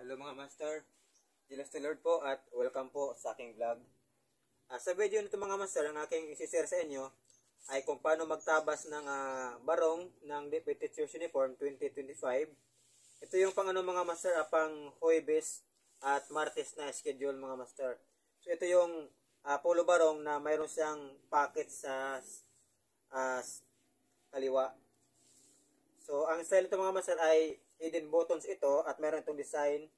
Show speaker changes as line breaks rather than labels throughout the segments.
Hello mga master, Dilos to Lord po at welcome po sa aking vlog. Sa video nito mga master, ang aking isi-share sa inyo ay kung paano magtabas ng barong ng DepEd Teachers Uniform 2025. Ito yung pang mga master, pang Huwebes at Martes na schedule mga master. So ito yung polo barong na mayroon siyang pocket sa kaliwa. So ang style nito mga master ay hidden buttons ito at meron itong design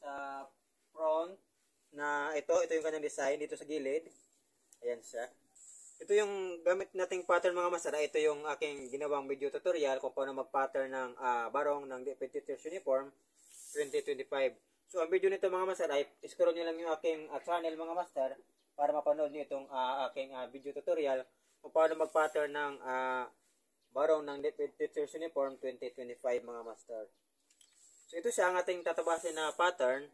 sa front na ito yung kanyang design dito sa gilid. Ayan siya. Ito yung gamit nating pattern mga master. Ito yung aking ginawang video tutorial kung paano mag-pattern ng barong ng DepEd Teachers Uniform 2025. So ang video nito mga master ay scroll nyo lang yung aking channel mga master para mapanood nyo itong aking video tutorial kung paano mag-pattern ng barong ng DepEd Teachers Uniform 2025 mga master. So ito siya ang ating tatabasin na pattern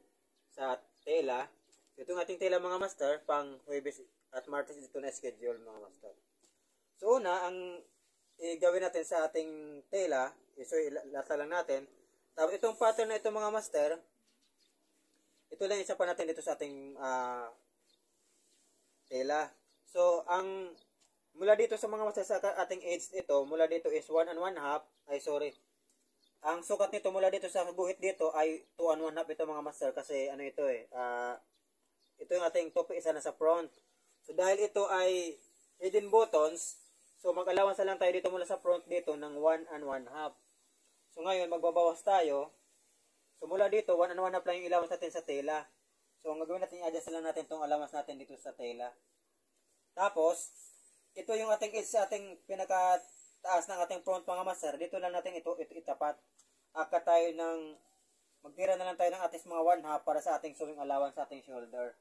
sa tela. Ito ang ating tela mga master, pang Huwebes at Martes dito na schedule mga master. So una, ang gawin natin sa ating tela, so ilata lang natin. Tapos itong pattern na ito mga master, ito lang isa pa natin dito sa ating tela. So ang mula dito sa mga master sa ating edge ito, mula dito is 1 1/2, ang sukat nito mula dito sa guhit dito ay 2 1/2 ito mga master kasi ano ito ito yung ating tope isa na sa front. So dahil ito ay hidden buttons, so mag-allowance lang tayo dito mula sa front dito ng 1 1/2. So ngayon magbabawas tayo. So mula dito 1 1/2 lang yung allowance natin sa tela. So ang gagawin natin, i-adjust lang natin tong allowance natin dito sa tela. Tapos ito yung ating edge sa ating pinakataas ng ating front mga master. Dito lang natin ito itapat. Magtira na lang tayo ng ating mga 1/2 para sa ating sewing allowance sa ating shoulder.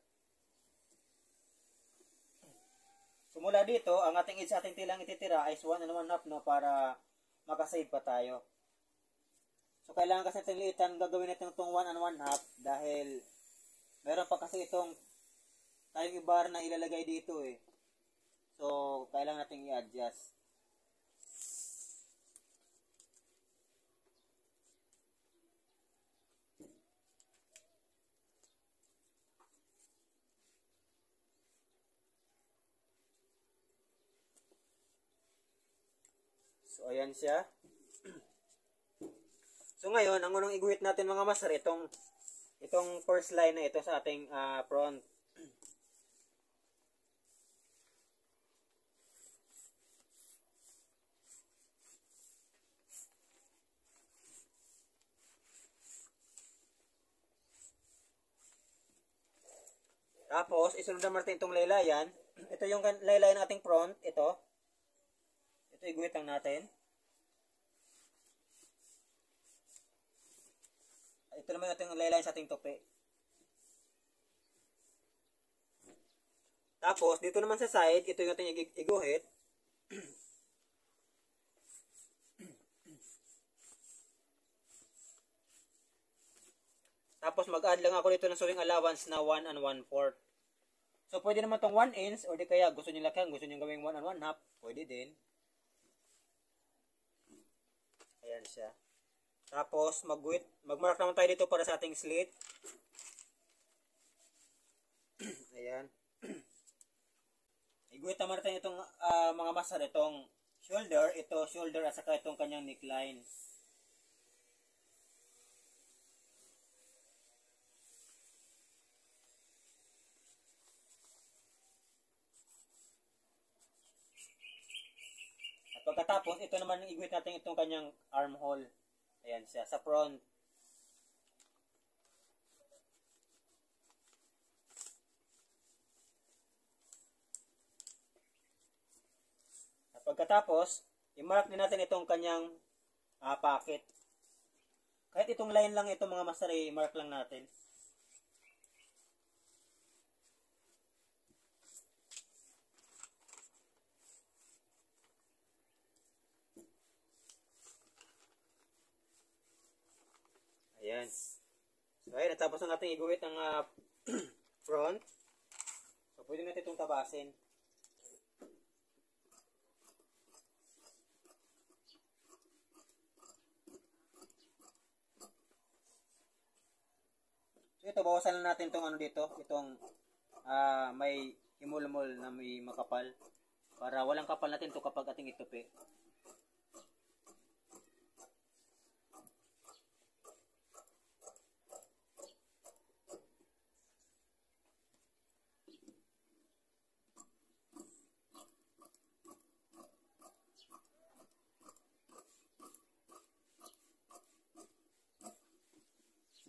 So mula dito, ang ating edge sa ating tilang ititira ay 1 1/2 no, para makasave pa tayo. So kailangan kasi natin liitan, gagawin natin itong 1 1/2 dahil meron pa kasi itong tayong ibar na ilalagay dito So kailangan natin i-adjust. So, ayan siya. So, ngayon, ang unang iguhit natin mga master, itong first line na ito sa ating front. Tapos, isunod naman natin itong laylayan. Ito yung laylayan ng ating front. Ito iguhit lang natin. Ito naman yung laylayan sa ating tope. Tapos, dito naman sa side, ito yung ating iguhit. Tapos, mag-add lang ako dito ng sewing allowance na 1 1/4. So, pwede naman itong 1 inch, or di kaya gusto nyo lakihan, gusto nyo gawing 1 1/2, pwede din. Ayan siya. Tapos, mag-mark naman tayo dito para sa ating slit. Ayan. Iguhit naman natin itong mga master, itong shoulder, at saka itong kanyang neckline. At pagkatapos, ito naman yung iguhit natin itong kanyang armhole. Ayan siya, sa front. At pagkatapos, i-mark din natin itong kanyang pocket. Kahit itong line lang ito mga master, i-mark lang natin. Ayan. So, ayan. Natapos na natin iguhit ng front. So, pwede natin itong tabasin. So ito, bawasan lang natin itong ano dito, itong may himulmol na may makapal. Para walang kapal natin ito kapag ating itupi.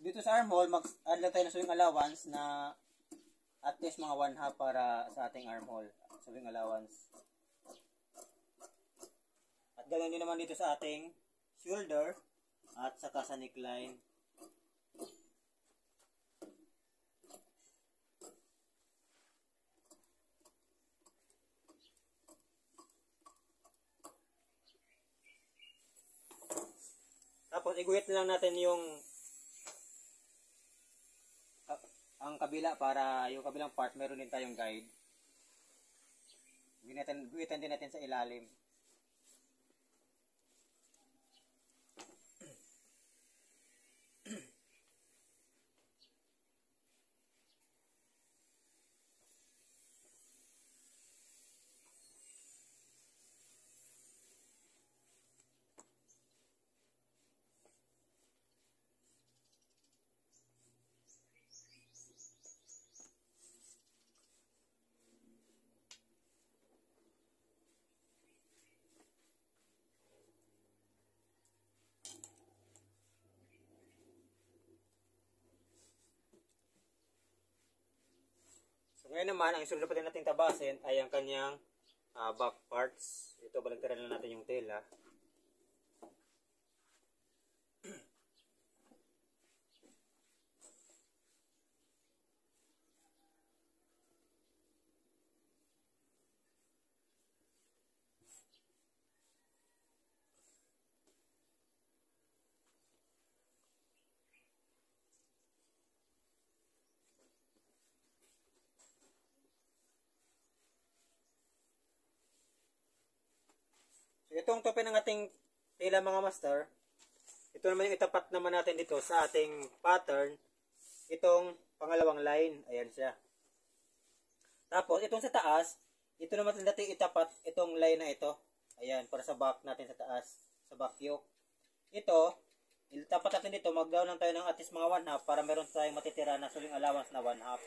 Dito sa armhole, mag-add lang tayo ng sewing allowance na at least mga 1/2 para sa ating armhole. Sewing allowance. At ganoon din naman dito sa ating shoulder at saka sa neckline. Tapos iguhit lang natin yung ang kabila para yung kabilang part meron din tayong guide. Guhitan din natin sa ilalim. So ngayon naman, ang isunod pa din natin tabasin ay ang kanyang back parts. Ito, baligtaran lang natin yung tela. So itong tope ng ating tela mga master, ito naman yung itapat naman natin dito sa ating pattern, itong pangalawang line, ayan siya. Tapos itong sa taas, ito naman natin itapat itong line na ito, ayan, para sa back natin sa taas, sa back yoke. Ito, itapat natin dito, mag-down lang tayo ng at least mga 1/2 para meron tayong matitira na sewing allowance na 1/2.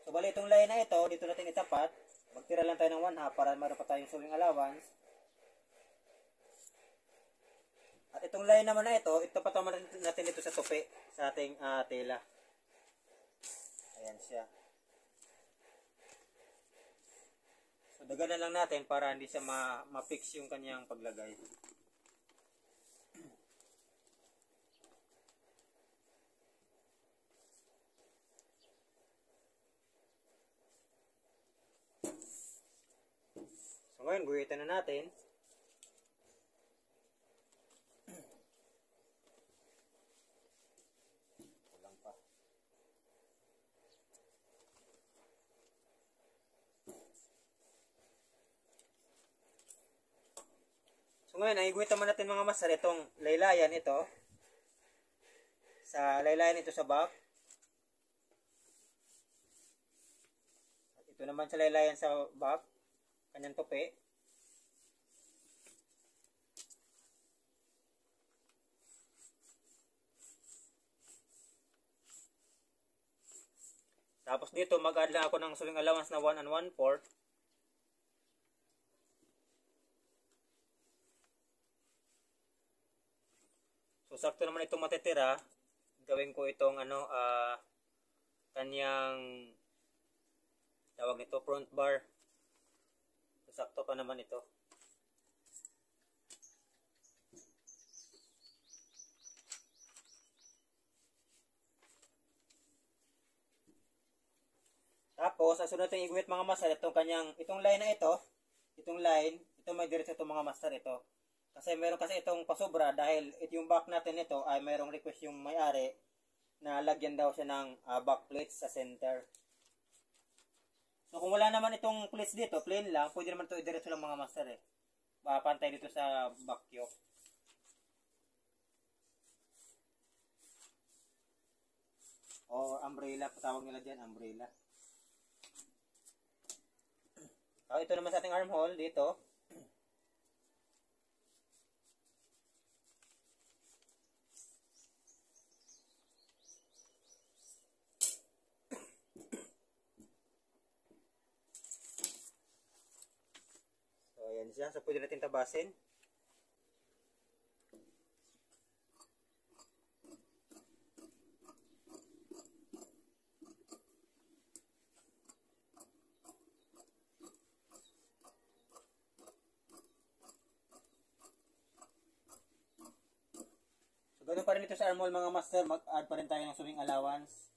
So bali itong line na ito, dito natin itapat, magtira lang tayo ng 1/2 para meron pa tayong sewing allowance. At itong line naman na ito pataman natin dito sa tupi sa ating tela. Ayan siya. So daganan lang natin para hindi siya ma-fix yung kanyang paglagay. So ngayon, guhitan na natin. Kulang pa. So ngayon, ay guhitan naman natin mga master itong laylayan ito. Sa laylayan ito sa back. At ito naman sa laylayan sa back. Kanyang tupi. Tapos dito mag-add lang ako ng sewing allowance na 1 1/4. So sakto naman itong matitira. Gawin ko itong kanyang tawag nito front bar. So, sakto pa naman ito. Tapos, ang sunod natin iguhit mga master, itong line na ito, ito may diretso itong mga master ito. Kasi meron kasi itong pasobra dahil yung back natin ito ay mayroong request yung may-ari na lagyan daw siya ng back plates sa center. So kung wala naman itong plates dito, plain lang, pwede naman ito diretso lang mga master eh. Pantay dito sa back yoke. or umbrella, patawag nila dyan, umbrella. Ito naman sa ating armhole dito. So ayan siya, so pwede natin tabasin. Ganun pa rin ito sa armhole mga master, mag-add pa rin tayo ng swimming allowance.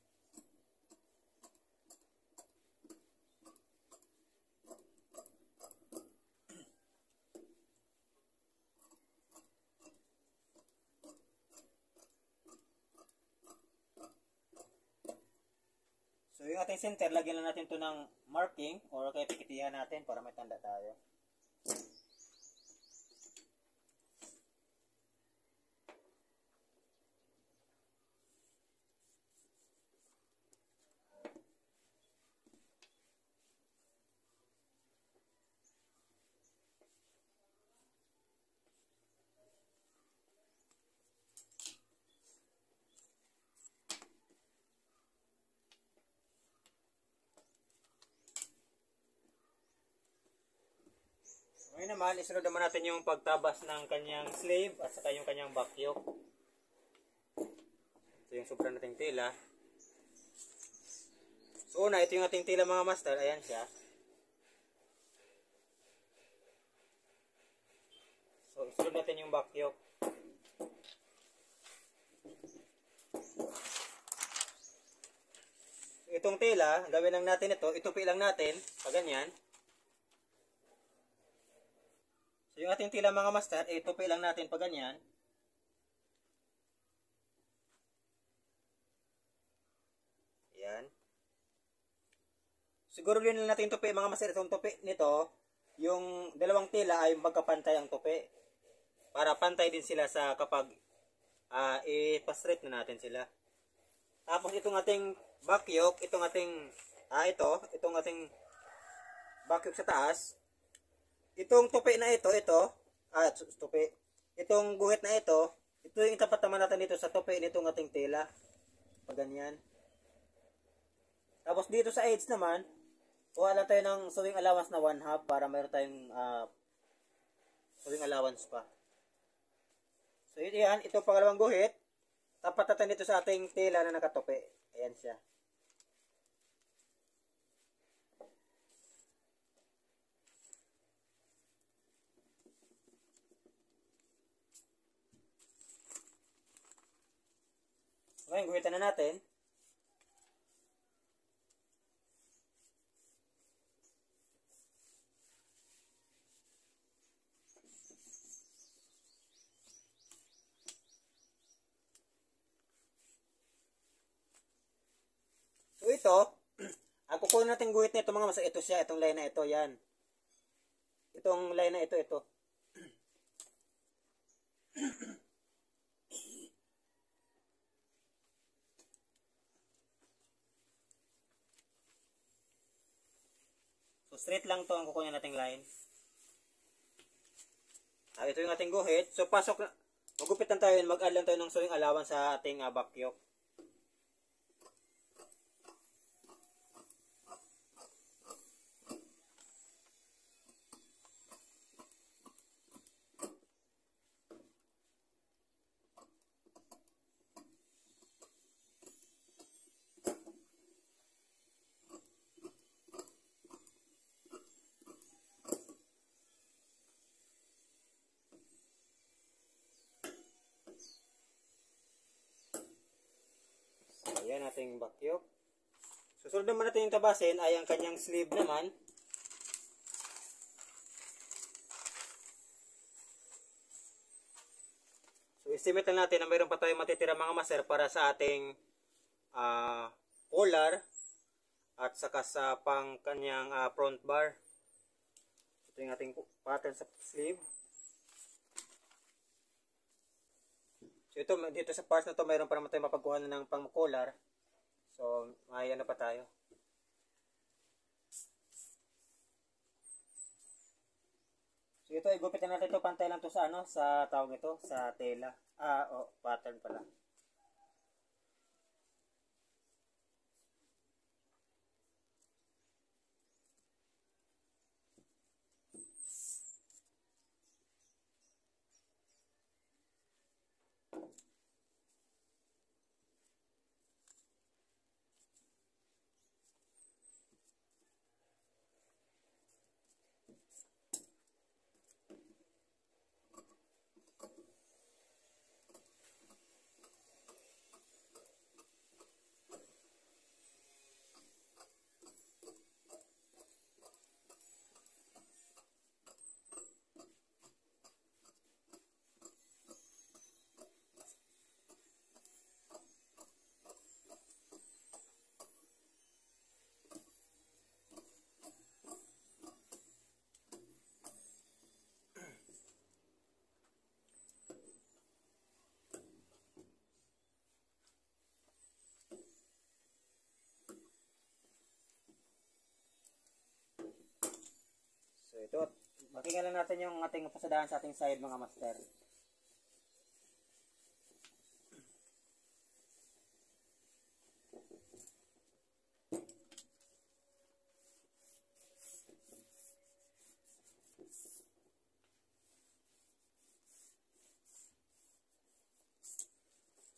So yung ating center, lagyan lang natin ito ng marking or kaya pikitihan natin para may tanda tayo. Ngayon naman, isunod naman natin yung pagtabas ng kanyang sleeve at saka yung kanyang back yoke. Ito yung sobra nating tela. So una, ito yung ating tela mga master. Ayan siya. So isunod natin yung back yoke. So, itong tela, gawin lang natin ito. Itupi lang natin. Ganyan. So yung ating tela mga master, itupi lang natin pag ganyan. Ayan. Siguro din lang natin tupi mga master. Itong tupi nito, yung dalawang tela ay magkapantay ang tupi. Para pantay din sila sa kapag ipa-straight na natin sila. Tapos itong ating back yoke, itong ating back yoke sa taas. Itong tupi na ito, tupi. Itong guhit na ito yung itapat naman natin dito sa tupi nitong ating tela. Pag ganyan. Tapos dito sa edge naman, kuha lang tayo ng sewing allowance na 1/2 para mayroon tayong sewing allowance pa. So yan, itong pangalawang guhit, tapat natin dito sa ating tela na nakatupi. Ayan siya. Ngayon, guhitan na natin. So ito, ang kukunin natin guhit nito mga mas, ito siya, itong line na ito, yan. Itong line na ito. So straight lang to ang kukunin nating line. Ito yung ating guhit. So pasok na, magupit lang tayo, mag-add lang tayo ng sewing allowance sa ating back yoke. Ayan ating back yoke. Susunod naman natin yung tabasin ay ang kanyang sleeve naman. So estimate lang natin na mayroon pa tayong matitira mga master para sa ating collar at saka sa pang kanyang front bar. Ito yung ating pattern sa sleeve. So ito, dito sa parts na to mayroon pa naman tayong mapagkuhanan ng pang collar. So, may ano pa tayo. So, ito, igupitan natin ito. Pantay lang to sa ano, sa tawag ito, sa tela. Pattern pala. So, ito, bakinggan lang natin yung ating pasadahan sa ating side, mga master.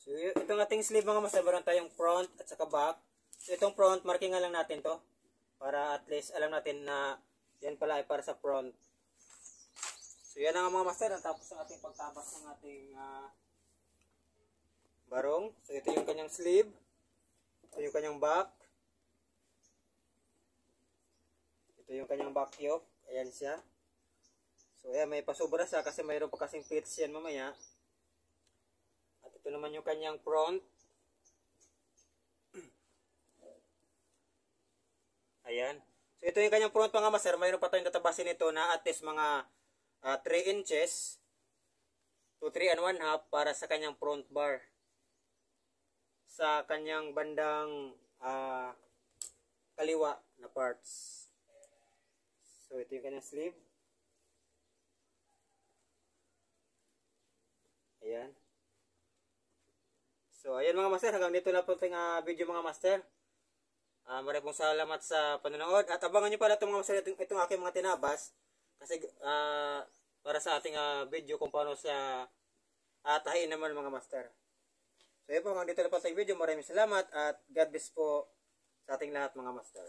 So, itong ating sleeve, mga master, meron tayong front at saka back. So, itong front, markingan lang natin to. Para at least alam natin na yan pala ay para sa front. So, yan ang mga master. Tapos ang ating pagtabas ng ating barong. So, ito yung kanyang sleeve. Ito yung kanyang back. Ito yung kanyang back yoke. Ayan siya. So, ayan, may pasubra siya kasi mayroon pa kasing pleats yan mamaya. At ito naman yung kanyang front. Ayan. So, ito yung kanyang front, mga master. Mayroon pa tayong tatabasin ito na at least mga 3 inches to 3 and 1/2 para sa kanyang front bar. Sa kanyang bandang kaliwa na parts. So, ito yung kanyang sleeve. Ayan. So, ayan mga master. Hanggang dito na po itong video, mga master. Maraming pong salamat sa panonood. At abangan nyo pala itong mga master, itong aking mga tinabas. Kasi para sa ating video kung paano sa tahiin naman, mga master. So, ayan po. Hanggang dito na po itong video. Maraming salamat. At God bless po sa ating lahat, mga master.